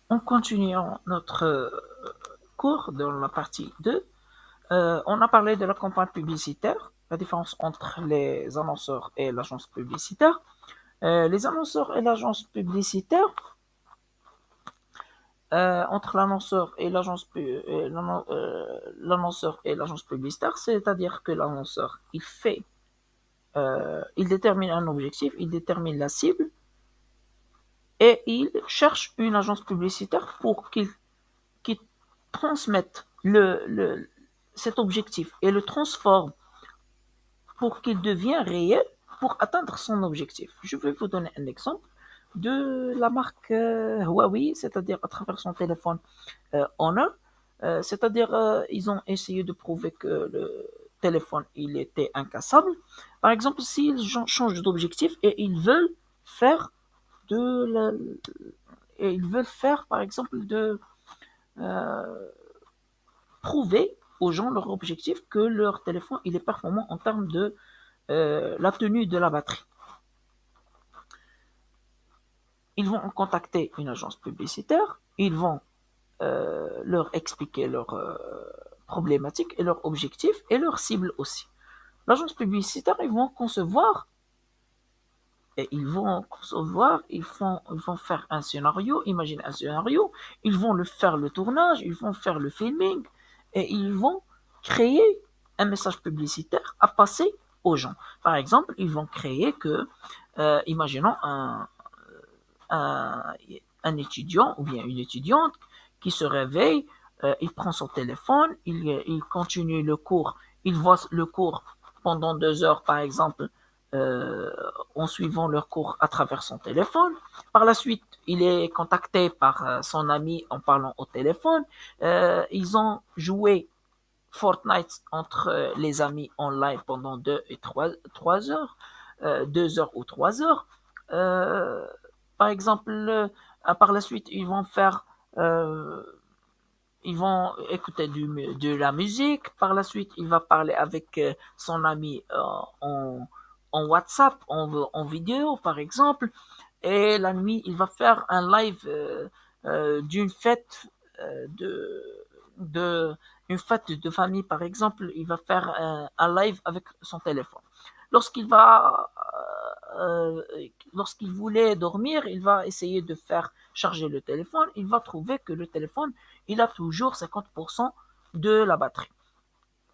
En continuant notre cours dans la partie 2, on a parlé de la campagne publicitaire, la différence entre les annonceurs et l'agence publicitaire. Les annonceurs et l'agence publicitaire, entre l'annonceur et l'agence publicitaire, c'est-à-dire que l'annonceur, il détermine un objectif, il détermine la cible et il cherche une agence publicitaire pour qu'il transmette cet objectif et le transforme pour qu'il devienne réel pour atteindre son objectif. Je vais vous donner un exemple de la marque Huawei, c'est-à-dire à travers son téléphone Honor, c'est-à-dire ils ont essayé de prouver que le téléphone il était incassable. Par exemple, s'ils changent d'objectif et faire de la, ils veulent faire par exemple de euh, prouver aux gens leur objectif que leur téléphone il est performant en termes de la tenue de la batterie. Ils vont contacter une agence publicitaire, ils vont leur expliquer leurs problématiques et leurs objectifs et leurs cibles aussi. L'agence publicitaire, ils vont faire un scénario, imagine un scénario, ils vont faire le tournage, ils vont faire le filming et ils vont créer un message publicitaire à passer aux gens. Par exemple, ils vont créer imaginons un, un étudiant ou bien une étudiante qui se réveille, il prend son téléphone, il continue le cours, il voit le cours pendant 2 heures par exemple, euh, en suivant leur cours à travers son téléphone. Par la suite, il est contacté par son ami en parlant au téléphone. Ils ont joué Fortnite entre les amis online pendant 2 et 3 heures, 2 heures ou 3 heures. Euh, Par exemple, par la suite, euh, ils vont écouter de la musique. Par la suite, il va parler avec son ami en WhatsApp, en vidéo, par exemple. Et la nuit, il va faire un live d'une fête de, de une fête de famille, par exemple. Il va faire un live avec son téléphone. Lorsqu'il va euh, Lorsqu'il voulait dormir, il va essayer de faire charger le téléphone. Il va trouver que le téléphone, il a toujours 50% de la batterie.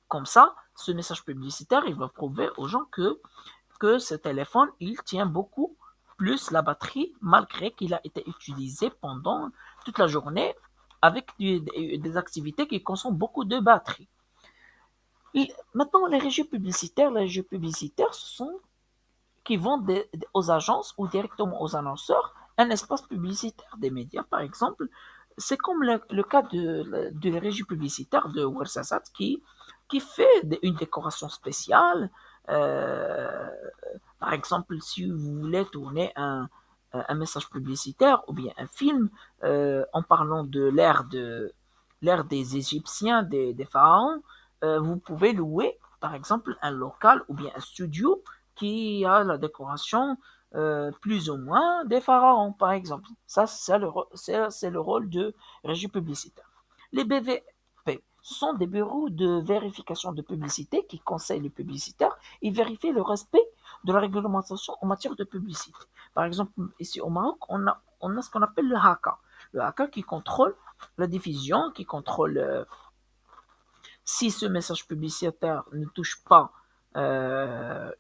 Comme ça, ce message publicitaire, il va prouver aux gens que ce téléphone, il tient beaucoup plus la batterie malgré qu'il a été utilisé pendant toute la journée avec des activités qui consomment beaucoup de batterie. Maintenant, les régies publicitaires, ce sont qui vont aux agences ou directement aux annonceurs un espace publicitaire des médias, par exemple. C'est comme le cas de la régie publicitaire de Ouarzazate qui fait une décoration spéciale. Euh, Par exemple, si vous voulez tourner un message publicitaire ou bien un film en parlant de l'ère des Égyptiens, des pharaons, vous pouvez louer, par exemple, un local ou bien un studio qui a la décoration plus ou moins des pharaons, par exemple. Ça, c'est le rôle de régie publicitaire. Les BVP, ce sont des bureaux de vérification de publicité qui conseillent les publicitaires et vérifient le respect de la réglementation en matière de publicité. Par exemple, ici au Maroc, on a ce qu'on appelle le HACA. Le HACA qui contrôle la diffusion, qui contrôle si ce message publicitaire ne touche pas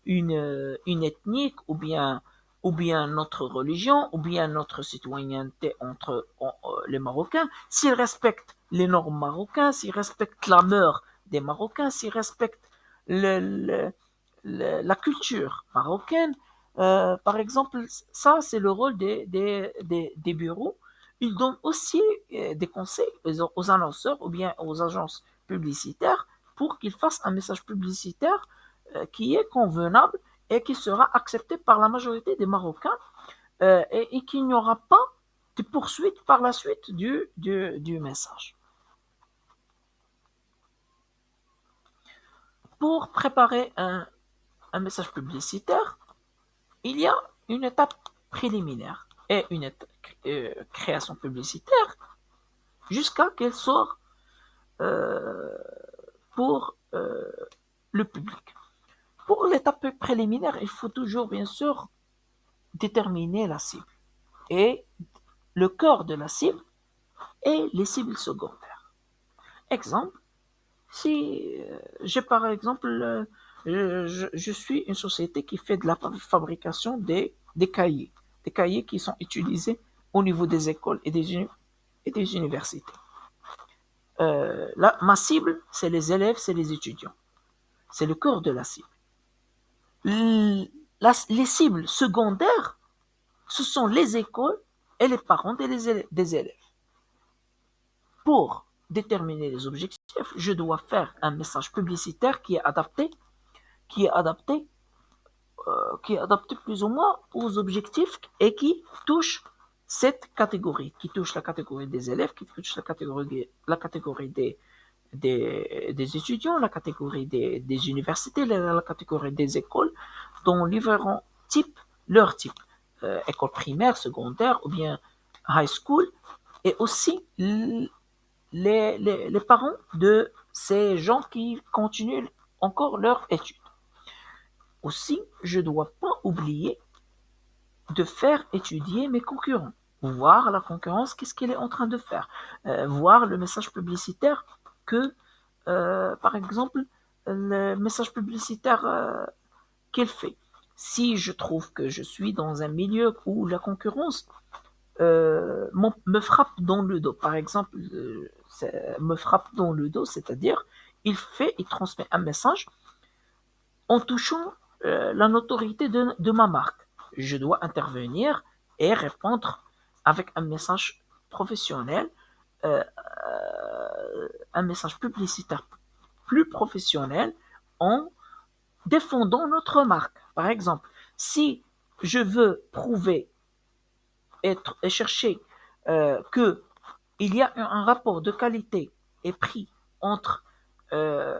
une ethnique ou bien notre religion ou bien notre citoyenneté entre les Marocains, s'ils respectent les normes marocaines, s'ils respectent la mœur des Marocains, s'ils respectent le, le, la culture marocaine. Par exemple, ça, c'est le rôle des bureaux. Ils donnent aussi des conseils aux annonceurs ou bien aux agences publicitaires pour qu'ils fassent un message publicitaire qui est convenable et qui sera accepté par la majorité des Marocains et qu'il n'y aura pas de poursuite par la suite du message. Pour préparer un message publicitaire, il y a une étape préliminaire et une création publicitaire jusqu'à qu'elle sorte pour le public. Pour l'étape préliminaire, il faut toujours, bien sûr, déterminer la cible et le cœur de la cible et les cibles secondaires. Exemple, si j'ai par exemple, je suis une société qui fait de la fabrication des cahiers qui sont utilisés au niveau des écoles et des universités. Ma cible, c'est les élèves, c'est les étudiants. C'est le cœur de la cible. Les cibles secondaires, ce sont les écoles et les parents des élèves. Pour déterminer les objectifs, je dois faire un message publicitaire qui est adapté, qui est adapté plus ou moins aux objectifs et qui touche cette catégorie, qui touche la catégorie des élèves, qui touche la catégorie des étudiants, la catégorie des universités, la catégorie des écoles, dont différents types, leur type, école primaire, secondaire ou bien high school, et aussi les parents de ces gens qui continuent encore leur étude. Aussi, je ne dois pas oublier de faire étudier mes concurrents, voir la concurrence, qu'est-ce qu'elle est en train de faire, voir le message publicitaire que, par exemple, le message publicitaire qu'elle fait. Si je trouve que je suis dans un milieu où la concurrence me frappe dans le dos, par exemple, me frappe dans le dos, c'est-à-dire, il transmet un message en touchant la notoriété de ma marque. Je dois intervenir et répondre avec un message professionnel, euh, un message publicitaire plus professionnel en défendant notre marque. Par exemple, si je veux prouver et chercher que il y a un rapport de qualité et prix entre euh,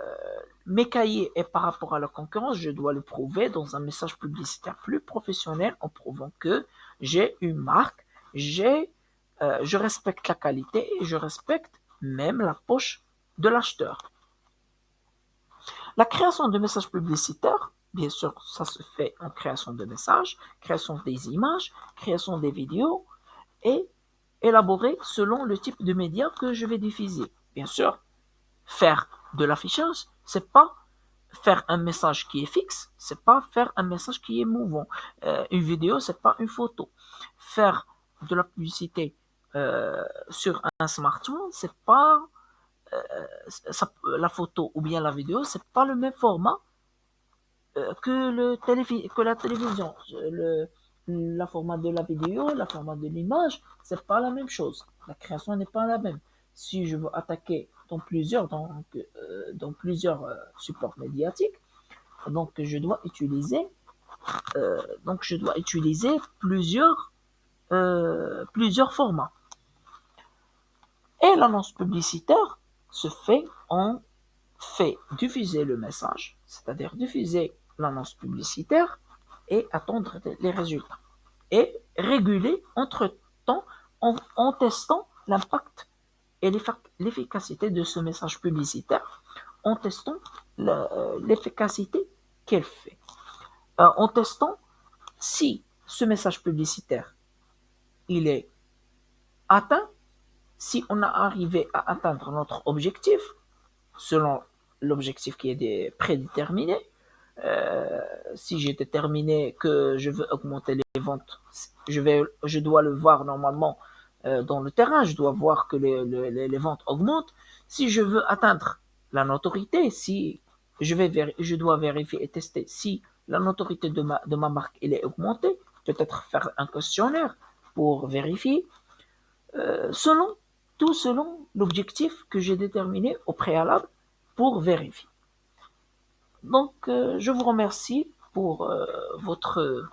mes cahiers et par rapport à la concurrence, je dois le prouver dans un message publicitaire plus professionnel en prouvant que j'ai une marque, je respecte la qualité et je respecte même la poche de l'acheteur. La création de messages publicitaires, bien sûr, ça se fait en création de messages, création des images, création des vidéos et élaboré selon le type de média que je vais diffuser. Bien sûr, faire de l'affichage, c'est pas faire un message qui est fixe, c'est pas faire un message qui est mouvant. Une vidéo, c'est pas une photo. Faire de la publicité sur un smartphone, c'est pas la photo ou bien la vidéo, c'est pas le même format que la télévision. La format de la vidéo, la format de l'image, c'est pas la même chose. La création n'est pas la même. Si je veux attaquer dans plusieurs supports médiatiques, donc je dois utiliser plusieurs formats. Et l'annonce publicitaire se fait en fait diffuser le message, c'est-à-dire diffuser l'annonce publicitaire et attendre les résultats. Et réguler entre-temps en testant l'impact et l'efficacité de ce message publicitaire, en testant l'efficacité qu'elle fait, en testant si ce message publicitaire il est atteint, si on a arrivé à atteindre notre objectif, selon l'objectif qui est prédéterminé. Si j'ai déterminé que je veux augmenter les ventes, je dois le voir normalement dans le terrain, je dois voir que les ventes augmentent. Si je veux atteindre la notoriété, si je dois vérifier et tester si la notoriété de ma marque elle est augmentée, peut-être faire un questionnaire pour vérifier, selon selon l'objectif que j'ai déterminé au préalable pour vérifier. Donc, je vous remercie pour votre